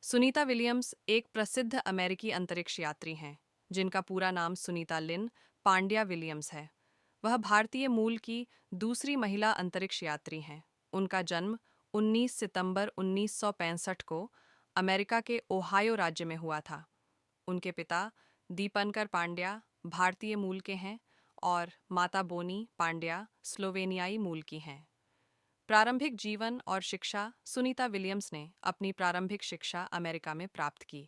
Sunita Williams एक प्रसिद्ध अमेरिकी अंतरिक्ष यात्री हैं, जिनका पूरा नाम सुनीता लिन पांड्या विलियम्स है। वह भारतीय मूल की दूसरी महिला अंतरिक्ष यात्री हैं। उनका जन्म 19 सितंबर 1965 को अमेरिका के ओहायो राज्य में हुआ था। उनके पिता दीपंकर पांड्या भारतीय मूल के हैं और माता बोनी पांड्या स्लोवेनियाई मूल की हैं। प्रारंभिक जीवन और शिक्षा सुनीता विलियम्स ने अपनी प्रारंभिक शिक्षा अमेरिका में प्राप्त की।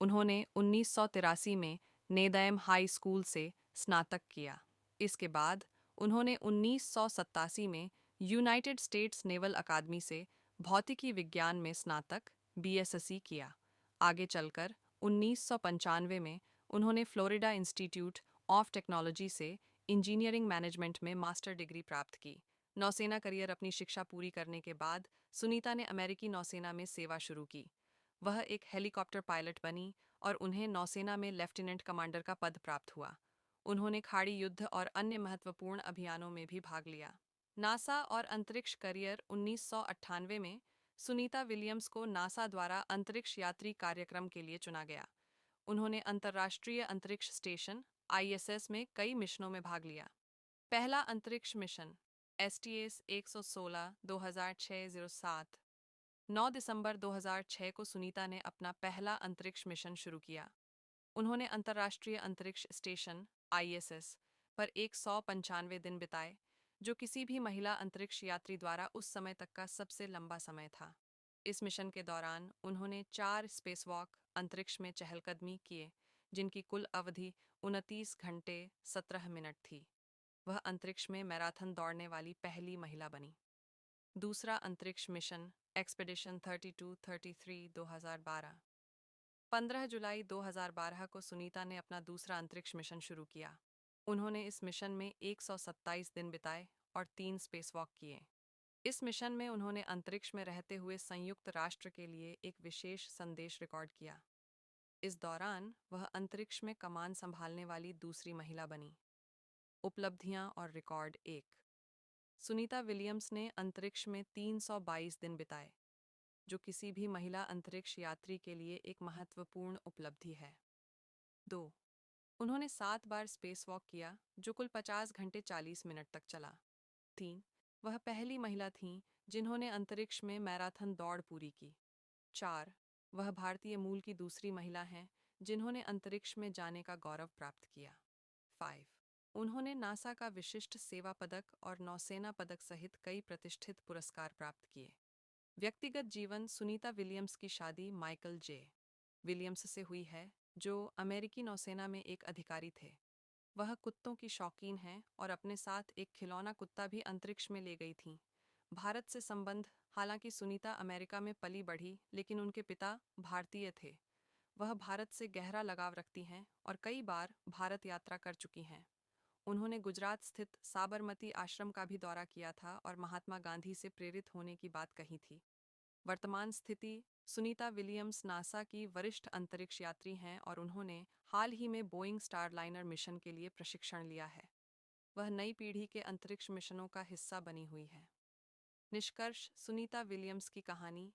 उन्होंने 1983 में नेदयम हाई स्कूल से स्नातक किया। इसके बाद उन्होंने 1987 में यूनाइटेड स्टेट्स नेवल अकादमी से भौतिकी विज्ञान में स्नातक बीएससी किया। आगे चलकर 1995 में उन्होंने फ्लोरिडा इंस्टीट्यूट ऑफ टेक्नोलॉजी से इंजीनियरिंग मैनेजमेंट में मास्टर डिग्री प्राप्त की। नौसेना करियर अपनी शिक्षा पूरी करने के बाद सुनीता ने अमेरिकी नौसेना में सेवा शुरू की। वह एक हेलीकॉप्टर पायलट बनी और उन्हें नौसेना में लेफ्टिनेंट कमांडर का पद प्राप्त हुआ। उन्होंने खाड़ी युद्ध और अन्य महत्वपूर्ण अभियानों में भी भाग लिया। नासा और अंतरिक्ष करियर 1998 में सुनीता विलियम्स को नासा द्वारा अंतरिक्ष यात्री कार्यक्रम के लिए चुना गया। उन्होंने अंतर्राष्ट्रीय अंतरिक्ष स्टेशन आईएसएस में कई मिशनों में भाग लिया। पहला अंतरिक्ष मिशन STS 116 2006-07 9 दिसंबर 2006 को सुनीता ने अपना पहला अंतरिक्ष मिशन शुरू किया। उन्होंने अंतर्राष्ट्रीय अंतरिक्ष स्टेशन ISS पर 195 दिन बिताए, जो किसी भी महिला अंतरिक्ष यात्री द्वारा उस समय तक का सबसे लंबा समय था। इस मिशन के दौरान उन्होंने 4 स्पेसवॉक अंतरिक्ष में चहलकदमी किए, जिनकी कुल अवधि 29 घंटे 17 मिनट थी। वह अंतरिक्ष में मैराथन दौड़ने वाली पहली महिला बनी। दूसरा अंतरिक्ष मिशन एक्सपेडिशन 32-33 2012 15 जुलाई 2012 को सुनीता ने अपना दूसरा अंतरिक्ष मिशन शुरू किया। उन्होंने इस मिशन में 127 दिन बिताए और 3 स्पेसवॉक किए। इस मिशन में उन्होंने अंतरिक्ष में रहते हुए संयुक्त राष्ट्र के लिए एक विशेष संदेश रिकॉर्ड किया। इस दौरान वह अंतरिक्ष में कमान संभालने वाली दूसरी महिला बनी। उपलब्धियां और रिकॉर्ड 1। सुनीता विलियम्स ने अंतरिक्ष में 322 दिन बिताए, जो किसी भी महिला अंतरिक्ष यात्री के लिए एक महत्वपूर्ण उपलब्धि है। 2। उन्होंने 7 बार स्पेसवॉक किया, जो कुल 50 घंटे 40 मिनट तक चला। 3। वह पहली महिला थीं जिन्होंने अंतरिक्ष में मैराथन दौड़ पूरी की। 4। वह भारतीय मूल की दूसरी महिला हैं जिन्होंने अंतरिक्ष में जाने का गौरव प्राप्त किया। 5। उन्होंने नासा का विशिष्ट सेवा पदक और नौसेना पदक सहित कई प्रतिष्ठित पुरस्कार प्राप्त किए। व्यक्तिगत जीवन सुनीता विलियम्स की शादी माइकल जे विलियम्स से हुई है, जो अमेरिकी नौसेना में एक अधिकारी थे। वह कुत्तों की शौकीन हैं और अपने साथ एक खिलौना कुत्ता भी अंतरिक्ष में ले गई थीं। भारत से संबंध हालांकि सुनीता अमेरिका में पली बढ़ी, लेकिन उनके पिता भारतीय थे। वह भारत से गहरा लगाव रखती हैं और कई बार भारत यात्रा कर चुकी हैं। उन्होंने गुजरात स्थित साबरमती आश्रम का भी दौरा किया था और महात्मा गांधी से प्रेरित होने की बात कही थी। वर्तमान स्थिति सुनीता विलियम्स नासा की वरिष्ठ अंतरिक्ष यात्री हैं और उन्होंने हाल ही में बोइंग स्टारलाइनर मिशन के लिए प्रशिक्षण लिया है। वह नई पीढ़ी के अंतरिक्ष मिशनों का हिस्सा बनी हुई है। निष्कर्ष सुनीता विलियम्स की कहानी